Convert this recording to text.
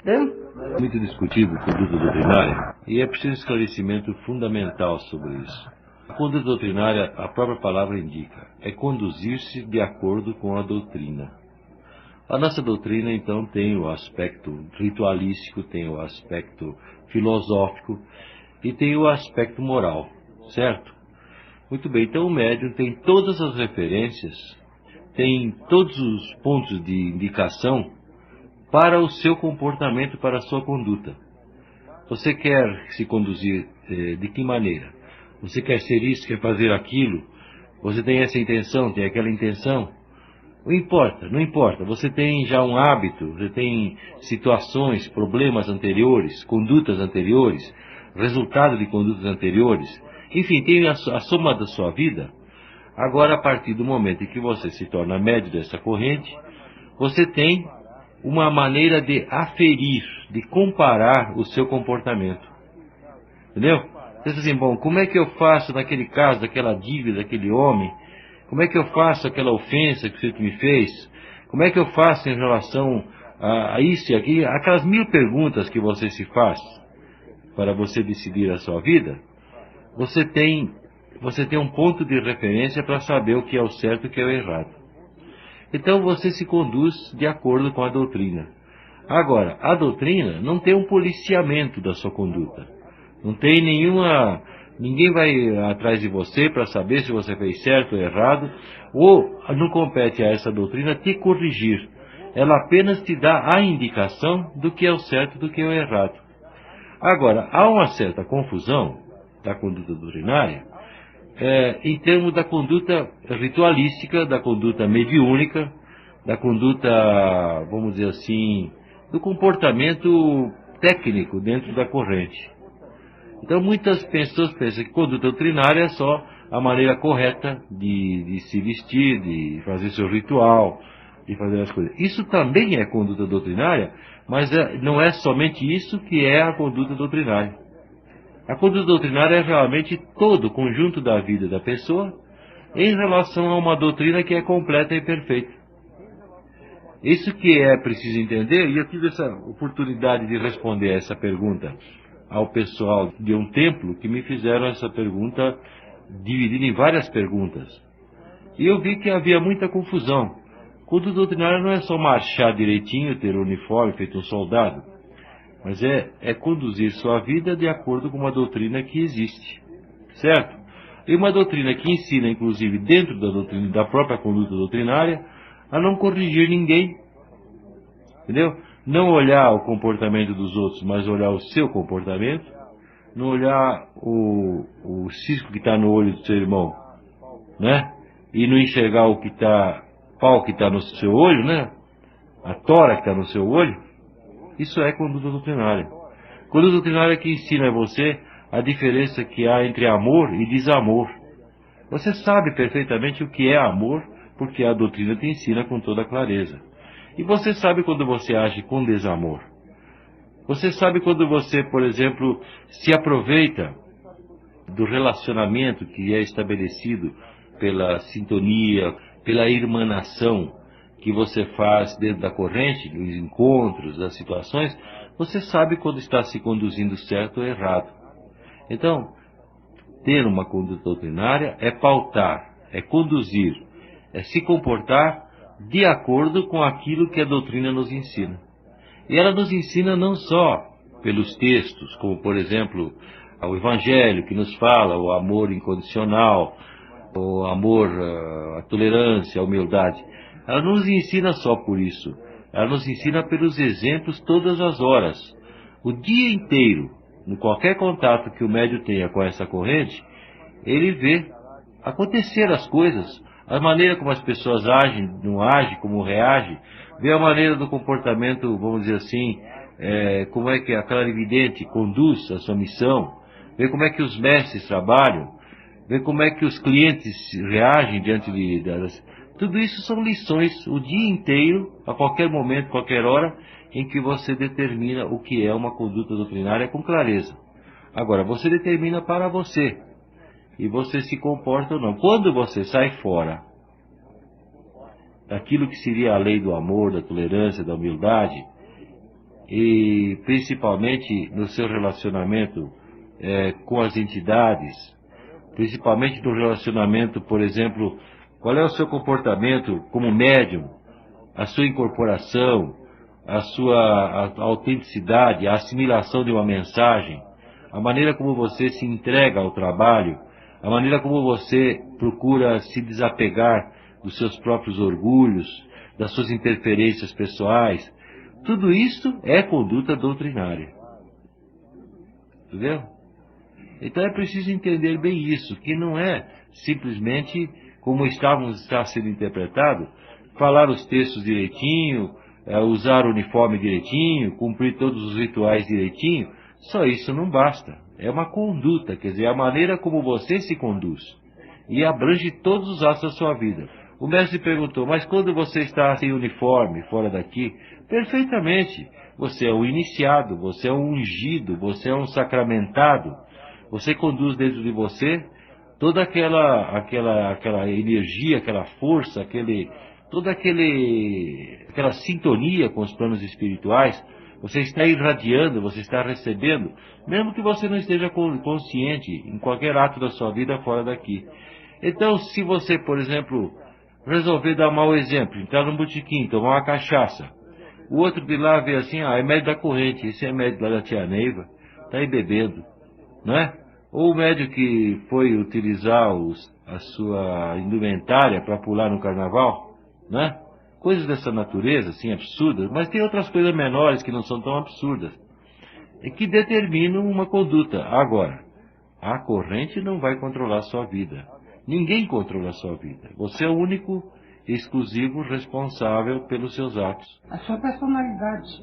Entende? Muito discutível conduta doutrinária e é preciso esclarecimento fundamental sobre isso. A conduta doutrinária, a própria palavra indica, é conduzir-se de acordo com a doutrina. A nossa doutrina, então, tem o aspecto ritualístico, tem o aspecto filosófico e tem o aspecto moral, certo? Muito bem, então o médium tem todas as referências, tem todos os pontos de indicação para o seu comportamento, para a sua conduta. Você quer se conduzir de que maneira? Você quer ser isso, quer fazer aquilo? Você tem essa intenção, tem aquela intenção? Não importa, não importa. Você tem já um hábito, você tem situações, problemas anteriores, condutas anteriores, resultado de condutas anteriores. Enfim, tem a soma da sua vida. Agora, a partir do momento em que você se torna médio dessa corrente, você tem uma maneira de aferir, de comparar o seu comportamento. Entendeu? Você diz assim, bom, como é que eu faço naquele caso, daquela dívida, daquele homem? Como é que eu faço aquela ofensa que você me fez? Como é que eu faço em relação a isso e aquilo? Aquelas 1000 perguntas que você se faz para você decidir a sua vida, você tem um ponto de referência para saber o que é o certo e o que é o errado. Então você se conduz de acordo com a doutrina. Agora, a doutrina não tem um policiamento da sua conduta. Não tem nenhuma... Ninguém vai atrás de você para saber se você fez certo ou errado, ou não compete a essa doutrina te corrigir. Ela apenas te dá a indicação do que é o certo e do que é o errado. Agora, há uma certa confusão da conduta doutrinária em termos da conduta ritualística, da conduta mediúnica, da conduta, vamos dizer assim, do comportamento técnico dentro da corrente. Então muitas pessoas pensam que conduta doutrinária é só a maneira correta de se vestir, de fazer seu ritual, de fazer as coisas. Isso também é conduta doutrinária, mas não é somente isso que é a conduta doutrinária. A conduta doutrinária é realmente todo o conjunto da vida da pessoa em relação a uma doutrina que é completa e perfeita. Isso que é preciso entender, e eu tive essa oportunidade de responder essa pergunta ao pessoal de um templo que me fizeram essa pergunta dividida em várias perguntas. E eu vi que havia muita confusão. Conduta doutrinária não é só marchar direitinho, ter uniforme, feito um soldado, mas é conduzir sua vida de acordo com uma doutrina que existe, certo? E uma doutrina que ensina, inclusive, dentro da doutrina, da própria conduta doutrinária, a não corrigir ninguém, entendeu? Não olhar o comportamento dos outros, mas olhar o seu comportamento, não olhar o cisco que está no olho do seu irmão, né? E não enxergar o pau que está no seu olho, né? A tora que está no seu olho. Isso é conduta doutrinária. Conduta doutrinária que ensina a você a diferença que há entre amor e desamor. Você sabe perfeitamente o que é amor, porque a doutrina te ensina com toda clareza. E você sabe quando você age com desamor. Você sabe quando você, por exemplo, se aproveita do relacionamento que é estabelecido pela sintonia, pela irmanação que você faz dentro da corrente, dos encontros, das situações, você sabe quando está se conduzindo certo ou errado. Então, ter uma conduta doutrinária é pautar, é conduzir, é se comportar de acordo com aquilo que a doutrina nos ensina. E ela nos ensina não só pelos textos, como por exemplo, o Evangelho que nos fala o amor incondicional, o amor, a tolerância, a humildade. Ela não nos ensina só por isso. Ela nos ensina pelos exemplos todas as horas. O dia inteiro, em qualquer contato que o médium tenha com essa corrente, ele vê acontecer as coisas. A maneira como as pessoas agem, não agem, como reagem, vê a maneira do comportamento, vamos dizer assim, como é que a clarividente conduz a sua missão, vê como é que os mestres trabalham, vê como é que os clientes reagem diante das... Tudo isso são lições o dia inteiro, a qualquer momento, qualquer hora, em que você determina o que é uma conduta doutrinária com clareza. Agora, você determina para você. E você se comporta ou não. Quando você sai fora daquilo que seria a lei do amor, da tolerância, da humildade, e principalmente no seu relacionamento com as entidades, principalmente no relacionamento, por exemplo, qual é o seu comportamento como médium, a sua incorporação, a sua autenticidade, a assimilação de uma mensagem, a maneira como você se entrega ao trabalho, a maneira como você procura se desapegar dos seus próprios orgulhos, das suas interferências pessoais. Tudo isso é conduta doutrinária. Entendeu? Então é preciso entender bem isso, que não é simplesmente, como está sendo interpretado, falar os textos direitinho, usar o uniforme direitinho, cumprir todos os rituais direitinho. Só isso não basta. É uma conduta, quer dizer, a maneira como você se conduz. E abrange todos os atos da sua vida. O mestre perguntou, mas quando você está sem uniforme, fora daqui? Perfeitamente. Você é um iniciado, você é um ungido, você é um sacramentado. Você conduz dentro de você toda aquela energia, aquela força, aquela sintonia com os planos espirituais. Você está irradiando, você está recebendo, mesmo que você não esteja consciente em qualquer ato da sua vida fora daqui. Então, se você, por exemplo, resolver dar um mau exemplo, entrar num botequim, tomar uma cachaça, o outro de lá vê assim, é médio da corrente, esse é médio lá da tia Neiva, está aí bebendo, não é? Ou o médio que foi utilizar a sua indumentária para pular no carnaval, não é? Coisas dessa natureza, assim, absurdas, mas tem outras coisas menores que não são tão absurdas, e que determinam uma conduta. Agora, a corrente não vai controlar a sua vida. Ninguém controla a sua vida. Você é o único, exclusivo, responsável pelos seus atos. A sua personalidade.